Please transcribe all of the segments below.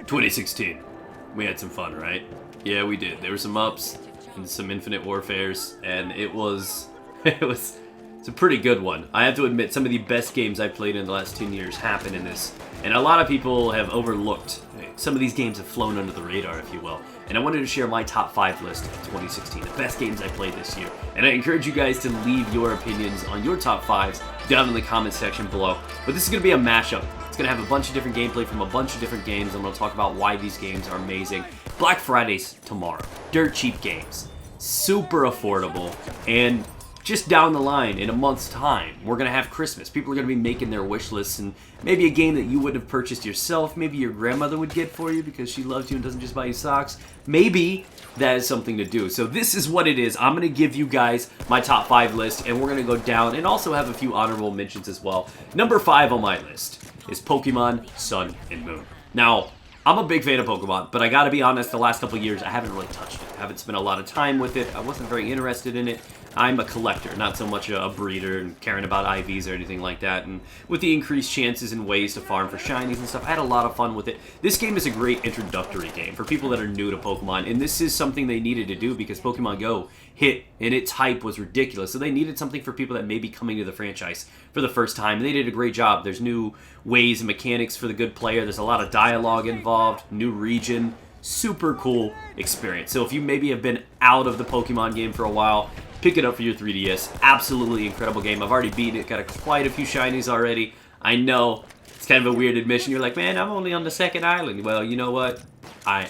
2016. We had some fun, right? Yeah, we did. There were some ups and some Infinite Warfares, and it was it's a pretty good one. I have to admit, some of the best games I've played in the last 10 years happen in this, and a lot of people have overlooked. Some of these games have flown under the radar, if you will, and I wanted to share my top 5 list of 2016, the best games I played this year, and I encourage you guys to leave your opinions on your top 5s down in the comment section below. But this is going to be a mashup. It's going to have a bunch of different gameplay from a bunch of different games. I'm going to talk about why these games are amazing. Black Friday's tomorrow. Dirt cheap games. Super affordable. And just down the line, in a month's time, we're going to have Christmas. People are going to be making their wish lists, and maybe a game that you wouldn't have purchased yourself, maybe your grandmother would get for you because she loves you and doesn't just buy you socks. Maybe that is something to do. So this is what it is. I'm going to give you guys my top 5 list, and we're going to go down and also have a few honorable mentions as well. Number 5 on my list is Pokemon Sun and Moon. Now, I'm a big fan of Pokemon, but I gotta be honest, the last couple of years I haven't really touched it. I haven't spent a lot of time with it. I wasn't very interested in it. I'm a collector, not so much a breeder and caring about IVs or anything like that. And with the increased chances and ways to farm for shinies and stuff, I had a lot of fun with it. This game is a great introductory game for people that are new to Pokemon, and this is something they needed to do because Pokemon Go hit and its hype was ridiculous. So they needed something for people that may be coming to the franchise for the first time, and they did a great job. There's new ways and mechanics for the good player. There's a lot of dialogue involved, new region, super cool experience. So if you maybe have been out of the Pokemon game for a while, pick it up for your 3DS. Absolutely incredible game. I've already beaten it, got quite a few shinies already. I know, it's kind of a weird admission. You're like, man, I'm only on the second island. Well, you know what? I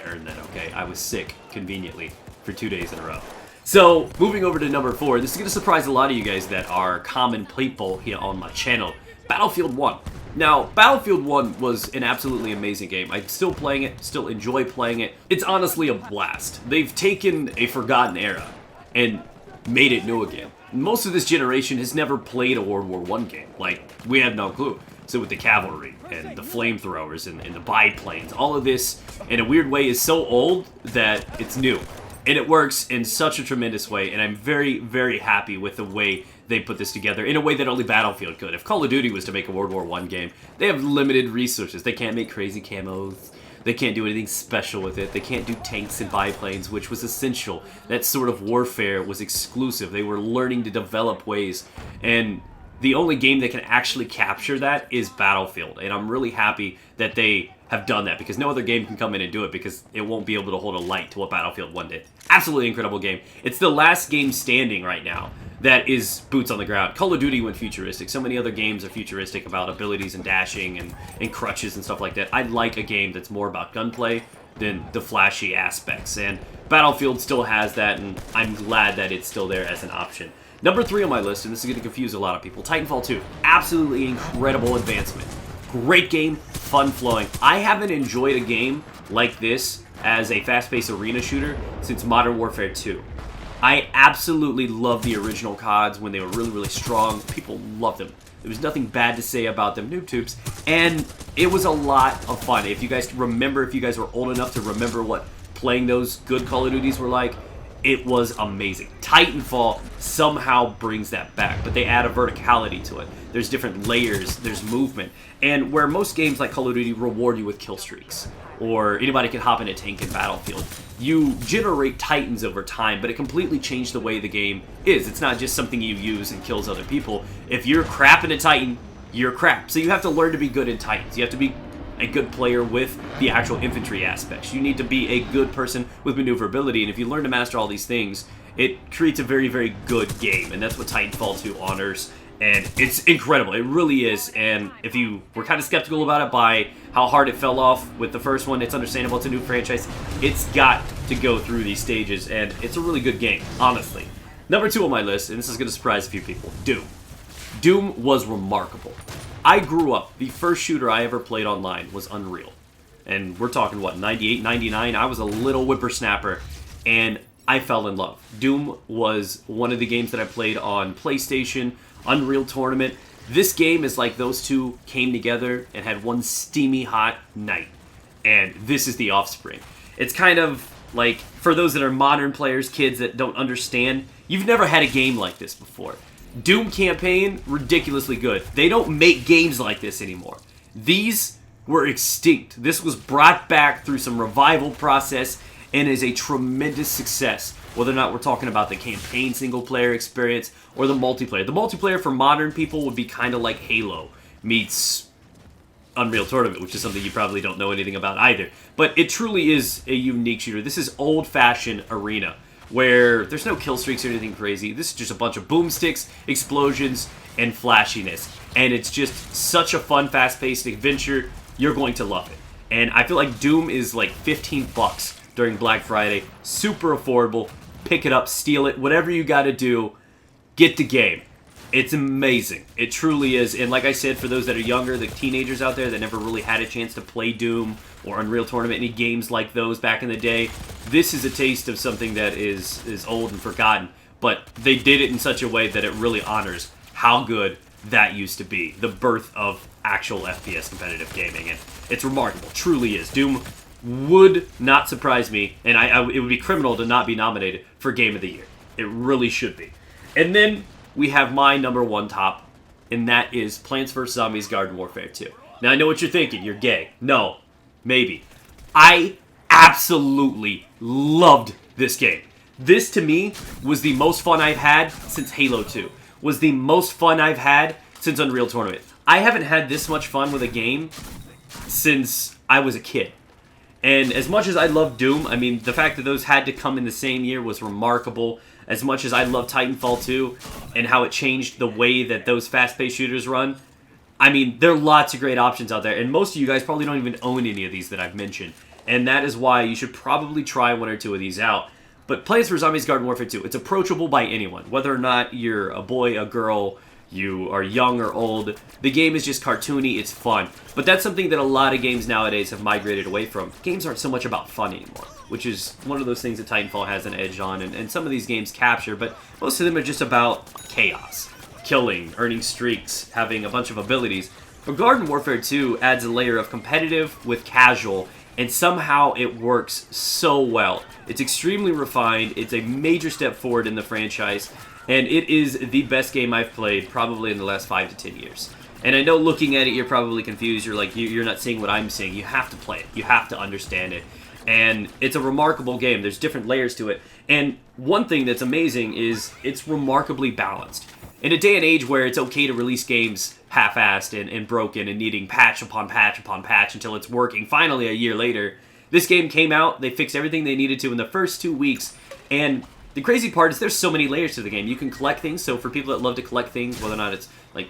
earned that, okay? I was sick, conveniently, for 2 days in a row. So, moving over to number 4, this is going to surprise a lot of you guys that are common people here on my channel. Battlefield 1. Now, Battlefield 1 was an absolutely amazing game. I'm still playing it, still enjoy playing it. It's honestly a blast. They've taken a forgotten era and made it new again. Most of this generation has never played a World War I game. Like, we have no clue. So with the cavalry and the flamethrowers and the biplanes, all of this, in a weird way, is so old that it's new. And it works in such a tremendous way, and I'm very, very happy with the way they put this together in a way that only Battlefield could. If Call of Duty was to make a World War I game, they have limited resources. They can't make crazy camos. They can't do anything special with it. They can't do tanks and biplanes, which was essential. That sort of warfare was exclusive. They were learning to develop ways, and the only game that can actually capture that is Battlefield. And I'm really happy that they have done that, because no other game can come in and do it, because it won't be able to hold a light to what Battlefield 1 did. Absolutely incredible game. It's the last game standing right now that is boots on the ground. Call of Duty went futuristic. So many other games are futuristic about abilities and dashing and crutches and stuff like that. I'd like a game that's more about gunplay than the flashy aspects. And Battlefield still has that, and I'm glad that it's still there as an option. Number 3 on my list, and this is going to confuse a lot of people, Titanfall 2. Absolutely incredible advancement. Great game, fun flowing. I haven't enjoyed a game like this as a fast-paced arena shooter since Modern Warfare 2. I absolutely love the original CODs when they were really, really strong. People loved them. There was nothing bad to say about them, noob tubes. And it was a lot of fun. If you guys remember, if you guys were old enough to remember what playing those good Call of Duties were like, it was amazing. Titanfall somehow brings that back, but they add a verticality to it. There's different layers, there's movement. And where most games like Call of Duty reward you with kill streaks, or anybody can hop in a tank in Battlefield, you generate Titans over time, but it completely changed the way the game is. It's not just something you use and kills other people. If you're crap in a Titan, you're crap. So you have to learn to be good in Titans. You have to be a good player with the actual infantry aspects. You need to be a good person with maneuverability, and if you learn to master all these things, it creates a very, very good game, and that's what Titanfall 2 honors, and it's incredible. It really is, and if you were kind of skeptical about it by how hard it fell off with the first one, it's understandable. It's a new franchise. It's got to go through these stages, and it's a really good game, honestly. Number 2 on my list, and this is going to surprise a few people, Doom. Doom was remarkable. I grew up, the first shooter I ever played online was Unreal. And we're talking, what, 98, 99? I was a little whippersnapper, and I fell in love. Doom was one of the games that I played on PlayStation, Unreal Tournament. This game is like those two came together and had one steamy hot night. And this is the offspring. It's kind of like, for those that are modern players, kids that don't understand, you've never had a game like this before. Doom campaign, ridiculously good. They don't make games like this anymore. These were extinct. This was brought back through some revival process and is a tremendous success, whether or not we're talking about the campaign single-player experience or the multiplayer. The multiplayer for modern people would be kind of like Halo meets Unreal Tournament, which is something you probably don't know anything about either. But it truly is a unique shooter. This is old-fashioned arena, where there's no kill streaks or anything crazy. This is just a bunch of boomsticks, explosions, and flashiness. And it's just such a fun, fast-paced adventure. You're going to love it. And I feel like Doom is like 15 bucks during Black Friday. Super affordable. Pick it up, steal it, whatever you gotta do, get the game. It's amazing. It truly is. And like I said, for those that are younger, the teenagers out there that never really had a chance to play Doom or Unreal Tournament, any games like those back in the day, this is a taste of something that is old and forgotten. But they did it in such a way that it really honors how good that used to be. The birth of actual FPS competitive gaming. And it's remarkable. Truly is. Doom would not surprise me, and it would be criminal to not be nominated for Game of the Year. It really should be. And then we have my number one top, and that is Plants vs. Zombies Garden Warfare 2. Now, I know what you're thinking. You're gay. No. Maybe. I absolutely loved this game. This, to me, was the most fun I've had since Halo 2. Was the most fun I've had since Unreal Tournament. I haven't had this much fun with a game since I was a kid. And as much as I love Doom, I mean, the fact that those had to come in the same year was remarkable. As much as I love Titanfall 2 and how it changed the way that those fast-paced shooters run, I mean, there are lots of great options out there. And most of you guys probably don't even own any of these that I've mentioned. And that is why you should probably try one or two of these out. But Plants vs. Zombies Garden Warfare 2, it's approachable by anyone. Whether or not you're a boy, a girl, you are young or old, the game is just cartoony, it's fun. But that's something that a lot of games nowadays have migrated away from. Games aren't so much about fun anymore, which is one of those things that Titanfall has an edge on, and some of these games capture, but most of them are just about chaos. Killing, earning streaks, having a bunch of abilities. But Garden Warfare 2 adds a layer of competitive with casual, and somehow it works so well. It's extremely refined, it's a major step forward in the franchise, and it is the best game I've played probably in the last 5 to 10 years. And I know looking at it, you're probably confused. You're like, you're not seeing what I'm seeing. You have to play it. You have to understand it. And it's a remarkable game. There's different layers to it. And one thing that's amazing is it's remarkably balanced. In a day and age where it's okay to release games half-assed and broken and needing patch upon patch upon patch until it's working finally a year later, this game came out, they fixed everything they needed to in the first 2 weeks, and the crazy part is there's so many layers to the game. You can collect things, so for people that love to collect things, whether or not it's like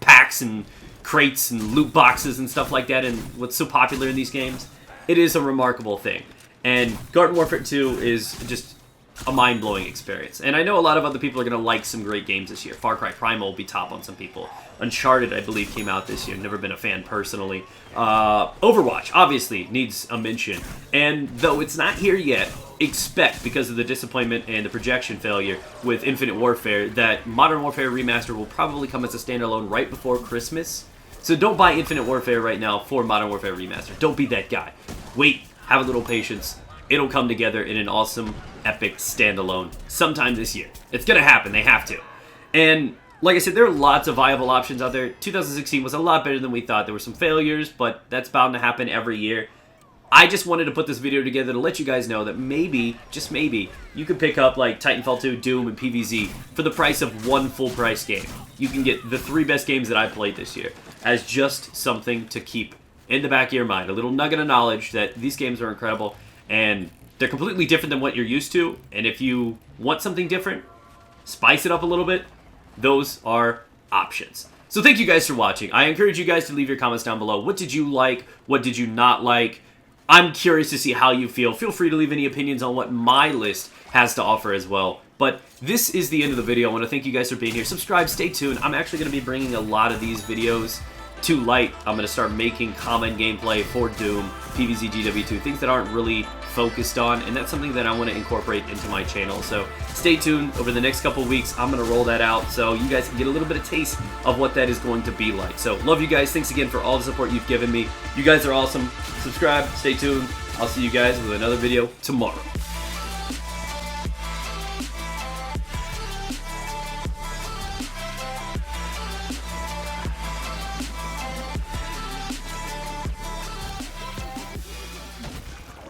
packs and crates and loot boxes and stuff like that, and what's so popular in these games, it is a remarkable thing. And Garden Warfare 2 is just a mind-blowing experience. And I know a lot of other people are going to like some great games this year. Far Cry Primal will be top on some people. Uncharted, I believe, came out this year. Never been a fan personally. Overwatch, obviously, needs a mention. And though it's not here yet, expect, because of the disappointment and the projection failure with Infinite Warfare, that Modern Warfare Remastered will probably come as a standalone right before Christmas. So don't buy Infinite Warfare right now for Modern Warfare Remastered. Don't be that guy. Wait, have a little patience. It'll come together in an awesome, epic standalone sometime this year. It's gonna happen, they have to. And like I said, there are lots of viable options out there. 2016 was a lot better than we thought. There were some failures, but that's bound to happen every year. I just wanted to put this video together to let you guys know that maybe, just maybe, you could pick up like Titanfall 2, Doom, and PvZ for the price of one full-price game. You can get the 3 best games that I played this year as just something to keep in the back of your mind. A little nugget of knowledge that these games are incredible, and they're completely different than what you're used to. And if you want something different, spice it up a little bit, those are options. So thank you guys for watching. I encourage you guys to leave your comments down below. What did you like? What did you not like? I'm curious to see how you feel. Feel free to leave any opinions on what my list has to offer as well. But this is the end of the video. I want to thank you guys for being here. Subscribe, stay tuned. I'm actually going to be bringing a lot of these videos to light. I'm going to start making common gameplay for Doom, PvZ GW2, things that aren't really focused on, and that's something that I want to incorporate into my channel. So stay tuned. Over the next couple of weeks, I'm going to roll that out so you guys can get a little bit of taste of what that is going to be like. So love you guys. Thanks again for all the support you've given me. You guys are awesome. Subscribe, stay tuned. I'll see you guys with another video tomorrow.